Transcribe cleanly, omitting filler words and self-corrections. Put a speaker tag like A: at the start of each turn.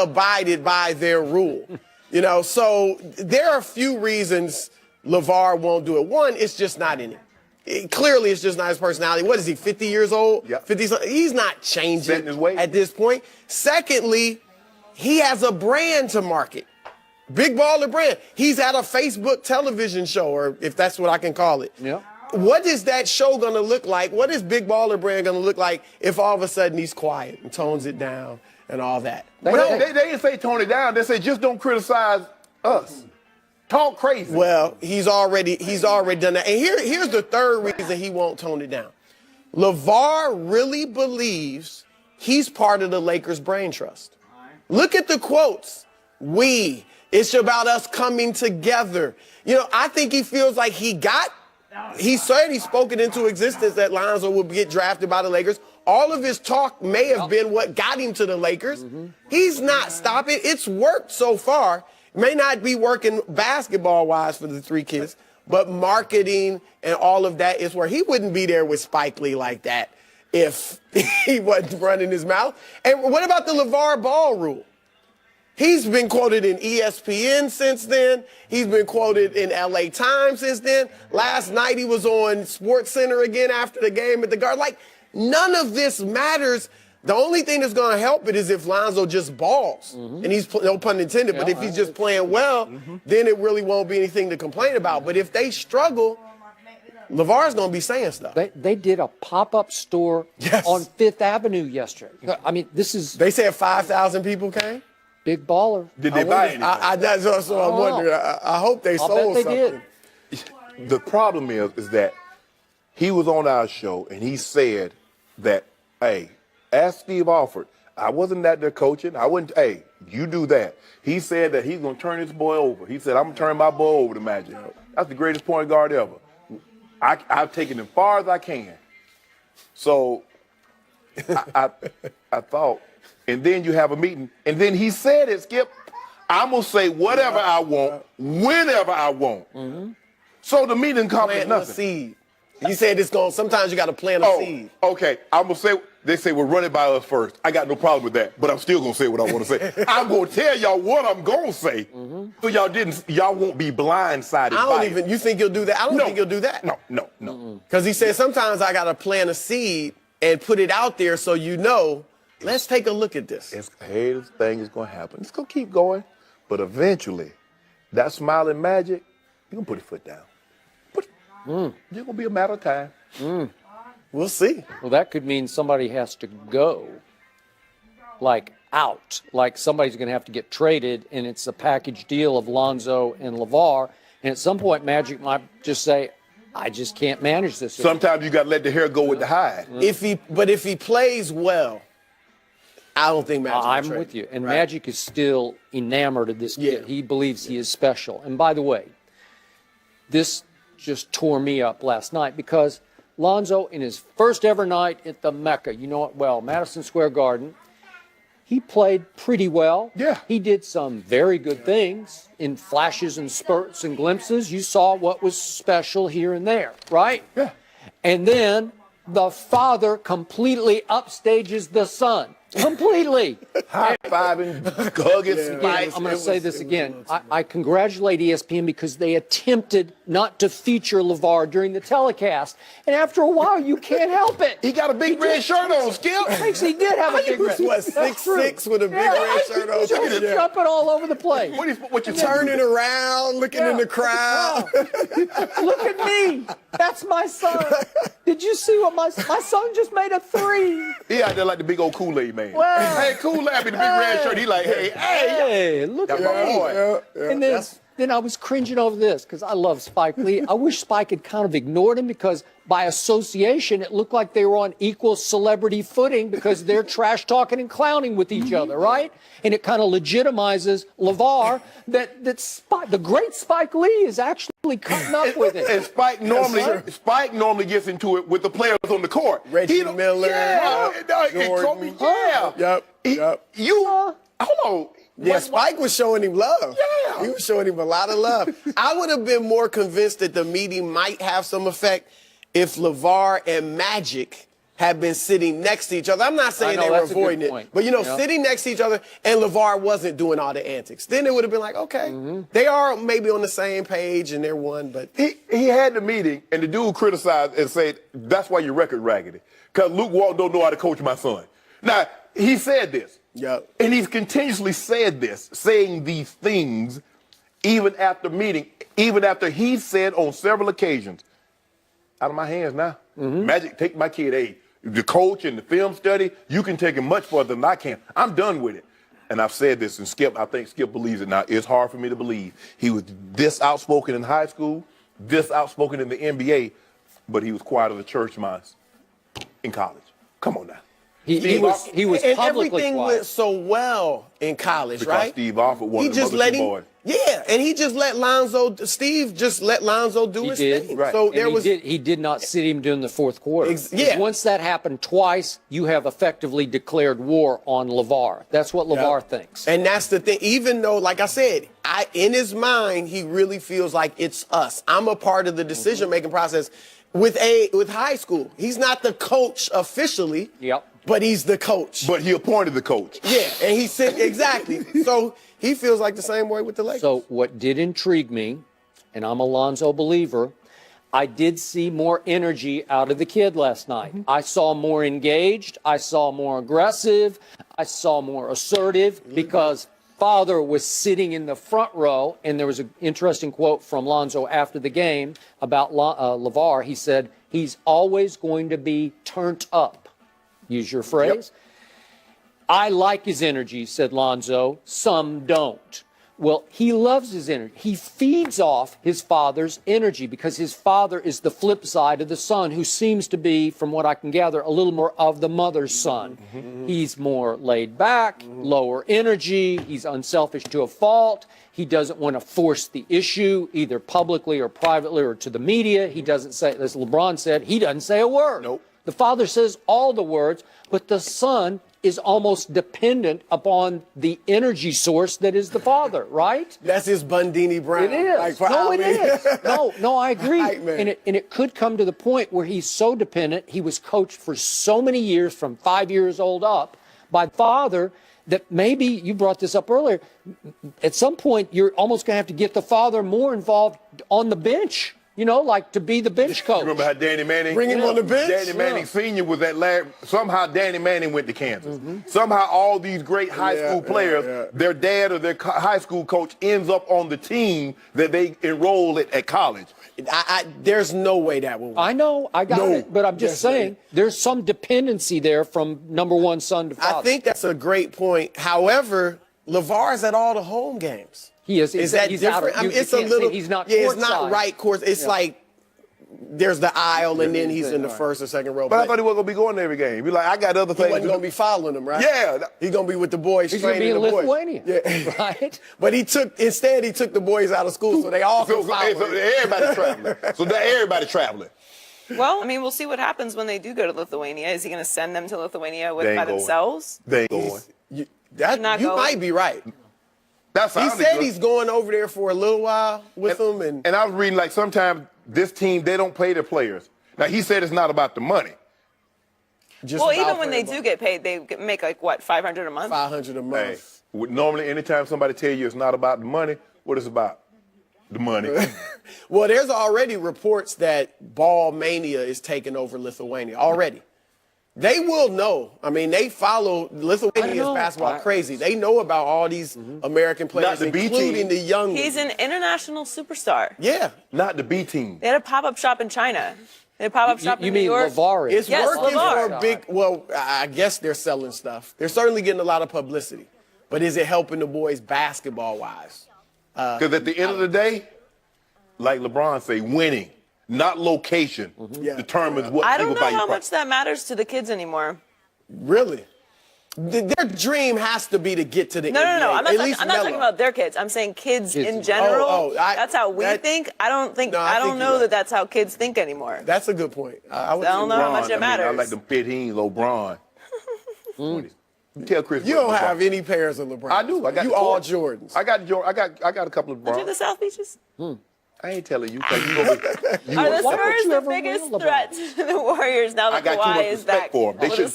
A: abided by their rule. You know, so there are a few reasons LaVar won't do it. One, it's just not in him. Clearly, it's just not his personality. What is he, 50 years old?
B: Yep.
A: 50. He's not changing
B: his way
A: at this point. Secondly, he has a brand to market. Big baller brand. He's at a Facebook television show, or if that's what I can call it.
C: Yeah.
A: What is that show going to look like? What is Big Baller Brand going to look like if all of a sudden he's quiet and tones it down and all that?
B: They didn't say tone it down. They said just don't criticize us. Talk crazy.
A: Well, he's already done that. And here's the third reason he won't tone it down. LaVar really believes he's part of the Lakers brain trust. Look at the quotes. It's about us coming together. You know, I think he feels like he said he spoke it into existence that Lonzo would get drafted by the Lakers. All of his talk may have been what got him to the Lakers. He's not stopping. It's worked so far. It may not be working basketball-wise for the three kids, but marketing and all of that is where he wouldn't be there with Spike Lee like that if he wasn't running his mouth. And what about the LaVar Ball rule? He's been quoted in ESPN since then. He's been quoted in LA Times since then. Last night he was on SportsCenter again after the game at the Garden. Like, none of this matters. The only thing that's going to help it is if Lonzo just balls. And he's, no pun intended, but if he's just playing well, then it really won't be anything to complain about. But if they struggle, LaVar's going to be saying stuff.
C: They did a pop-up store on Fifth Avenue yesterday. I mean, this is...
A: They said 5,000 people came?
C: Big baller.
B: Did they buy anything?
A: That's also I'm wondering. I hope they sold
C: bet they
A: something.
C: did.
B: The problem is that he was on our show and he said that, hey, ask Steve Alford. I wasn't out there coaching. I wouldn't. Hey, you do that. He said that he's going to turn his boy over. He said, I'm going to turn my boy over to Magic. That's the greatest point guard ever. I've taken him far as I can. So I thought. And then you have a meeting. And then he said it, Skip, I'm going to say whatever I want, whenever I want. So the meeting accomplished nothing.
A: A seed. He said it's going, sometimes you got to plant a seed.
B: Okay. I'm going to say, they say, well, run it by us first. I got no problem with that, but I'm still going to say what I want to say. I'm going to tell y'all what I'm going to say. So y'all won't be blindsided
A: You think he'll do that? I don't think he'll do that.
B: No.
A: Because he said sometimes I got to plant a seed and put it out there so you know. Let's take a look at this.
B: This thing is going to happen. It's going to keep going. But eventually, that smiling Magic, you're going to put his foot down. It's going to be a matter of time.
A: We'll see.
C: Well, that could mean somebody has to go, like out. Like somebody's going to have to get traded, and it's a package deal of Lonzo and LaVar. And at some point, Magic might just say, I just can't manage this.
B: Sometimes you got to let the hair go with the hide.
A: But if he plays well, I don't think Magic.
C: I'm with you. And Magic is still enamored of this kid. He believes he is special. And by the way, this just tore me up last night because Lonzo, in his first ever night at the Mecca, you know it well, Madison Square Garden, he played pretty well.
B: Yeah.
C: He did some very good things in flashes and spurts and glimpses. You saw what was special here and there, right?
B: Yeah.
C: And then the father completely upstages the son. Completely.
B: High-fiving, hugging, Spike.
C: I'm going to say this again. I congratulate ESPN because they attempted not to feature LaVar during the telecast. And after a while, you can't help it.
B: He got a big red shirt on, Skip.
C: He did have a big red shirt.
A: What, 6'6" with a big red shirt on?
C: He's jumping all over the place.
B: What you
A: turning around, looking in the crowd.
C: Look at me. That's my son. Did you see what my son just made a 3?
B: He out there like the big old Kool-Aid man.
C: Well,
B: hey, Kool-Aid in the big red shirt. He like, hey,
C: look
B: that's
C: at
B: my
C: me.
B: boy.
C: And then I was cringing over this because I love Spike Lee. I wish Spike had kind of ignored him because by association, it looked like they were on equal celebrity footing because they're trash talking and clowning with each other, right? And it kind of legitimizes LaVar that the great Spike Lee is actually cutting up with it.
B: And Spike normally gets into it with the players on the court.
A: Reggie Miller,
B: Jordan.
A: Yep.
B: Hold on.
A: Yeah, Spike was showing him love.
B: Yeah.
A: He was showing him a lot of love. I would have been more convinced that the meeting might have some effect if LaVar and Magic had been sitting next to each other. I'm not saying
C: I know,
A: they were
C: that's a good
A: avoiding it,
C: point.
A: but you know,
C: Yeah.
A: sitting next to each other and LaVar wasn't doing all the antics. Then it would have been like, okay,
C: Mm-hmm.
A: they are maybe on the same page and they're one, but
B: He had the meeting, and the dude criticized and said, that's why your record raggedy. Because Luke Walton don't know how to coach my son. Now, he said this.
A: Yep.
B: And he's continuously said this, saying these things, even after meeting, even after he said on several occasions, out of my hands now. Magic, take my kid, hey, the coach and the film study, you can take it much further than I can. I'm done with it. And I've said this, and Skip, I think Skip believes it now. It's hard for me to believe. He was this outspoken in high school, this outspoken in the NBA, but he was quiet as a church mouse in college. Come on now.
C: He was
A: and
C: publicly
A: everything
C: quiet.
A: went so well in college,
B: Because
A: right?
B: Steve Alford was
A: He
B: the
A: just
B: mother
A: let
B: two
A: him,
B: boys.
A: yeah, and he just let Steve just let Lonzo do his
C: did.
A: thing.
B: Right.
A: So
C: And
A: there was,
C: he did not sit him during the fourth quarter.
A: Yeah.
C: Once that happened twice, you have effectively declared war on LaVar. That's what LaVar thinks.
A: and that's the thing. Even though, like I said, in his mind, he really feels like it's us. I'm a part of the decision-making process. With high school, he's not the coach officially.
C: Yep.
A: But he's the coach.
B: But he appointed the coach.
A: Yeah, and he said exactly. So he feels like the same way with the Lakers.
C: So what did intrigue me, and I'm a Lonzo believer, I did see more energy out of the kid last night. I saw more engaged. I saw more aggressive. I saw more assertive because father was sitting in the front row, and there was an interesting quote from Lonzo after the game about LaVar. He said, he's always going to be turned up. Use your phrase. Yep. I like his energy, said Lonzo. Some don't. Well, he loves his energy. He feeds off his father's energy because his father is the flip side of the son, who seems to be, from what I can gather, a little more of the mother's son. He's more laid back, lower energy. He's unselfish to a fault. He doesn't want to force the issue, either publicly or privately or to the media. He doesn't say, as LeBron said, he doesn't say a word.
B: Nope.
C: The father says all the words, but the son is almost dependent upon the energy source that is the father, right?
A: That's his Bundini Brown.
C: It is.
A: Like, for
C: No,
A: Ali.
C: it is. No, I agree.
A: Right, man.
C: And it could come to the point where he's so dependent. He was coached for so many years, from 5 years old up, by father, that maybe, you brought this up earlier, at some point you're almost going to have to get the father more involved on the bench. You know, like to be the bench coach.
B: Remember how Danny Manning?
A: Bring him on the bench?
B: Danny Manning Sr. was at last. Somehow Danny Manning went to Kansas. Somehow all these great high school players, their dad or their high school coach ends up on the team that they enroll at college.
A: There's no way that will work.
C: I know, I got
A: No.
C: it, but I'm just
A: Yes,
C: saying there's some dependency there from number one son to father.
A: I think that's a great point. However, LaVar's at all the home games.
C: He is.
A: Is that
C: he's
A: different?
C: Out of,
A: I mean,
C: you
A: it's a
C: can't
A: little.
C: say he's not.
A: Yeah, it's not
C: courtside.
A: right course. It's like there's the aisle, and then he's in the
C: Right.
A: first or second row.
B: But I thought he wasn't going to be going to every game. Be like, I got other
A: he
B: things.
A: wasn't going to be following them, right?
B: Yeah.
A: He's going to be with the boys.
C: He's going to be in
A: training the boys.
C: Lithuania.
A: Yeah.
C: Right.
A: But he took the boys out of school, so they all
B: So,
A: can follow
B: so
A: him.
B: everybody traveling. So now everybody traveling.
D: Well, I mean, we'll see what happens when they do go to Lithuania. Is he going to send them to Lithuania
B: They ain't
D: by
B: going.
D: themselves?
B: They ain't going.
A: You
D: Not
A: you
D: going.
A: might be right.
B: That
A: He
B: sounded
A: said
B: good.
A: he's going over there for a little while with them, and
B: And I was reading, like, sometimes this team, they don't pay their players. Now, he said it's not about the money.
A: just
D: Well,
A: about
D: even when
A: for
D: they
A: about
D: do get paid, they make like what, $500 a month?
A: 500 a
B: Hey,
A: month.
B: normally, anytime somebody tell you it's not about the money, what it's about? The money.
A: Well, there's already reports that Ball Mania is taking over Lithuania already. They will know. I mean, they follow Lithuania's
C: know.
A: basketball crazy. They know about all these American players,
B: the B
A: including
B: team.
A: the young
D: He's
A: ones.
D: an international superstar.
A: Yeah.
B: Not the B team.
D: They had a pop-up shop in China. They had a pop-up shop
C: You
D: in New
C: mean
D: York.
C: LaVar is?
A: It's
D: Yes,
A: working
D: LaVar.
A: for a big, well, I guess they're selling stuff. They're certainly getting a lot of publicity. But is it helping the boys basketball-wise?
B: Because at the end of the day, like LeBron say, winning, not location,
A: Yeah.
B: determines what
D: I
B: people
D: don't
B: buy
D: know how
B: your
D: much that matters to the kids anymore.
A: Really? Their dream has to be to get to the
D: No,
A: NBA.
D: no, no. I'm
A: At
D: not
A: least
D: talking
A: Melo.
D: about their kids. I'm saying kids
C: Kids.
D: in general.
A: That's
D: how we
A: that-
D: think. I don't think.
A: No, I
D: I
A: think
D: don't
A: you're
D: know
A: right.
D: that that's how kids think anymore.
A: That's a good point. I would
D: I don't
A: say
D: know how
A: LeBron.
D: much it
B: I
D: matters.
B: like them 15s, LeBron. Tell Chris.
A: You
B: what
A: don't
B: LeBron.
A: have any pairs of LeBron.
B: I do. I got
A: you
B: the
A: all
B: court.
A: Jordans.
B: I got a couple of
D: Did you
B: LeBron.
D: have the South Beaches?
B: I ain't telling you because you gonna be.
D: Are the
C: Why don't
D: Spurs
C: you
D: the
C: ever
D: biggest
C: reel about
D: threat to the Warriors now
B: I
D: that
B: got too
D: Kawhi
B: much
D: is
B: respect
D: back?
B: for them. They
D: Well,
B: should
D: the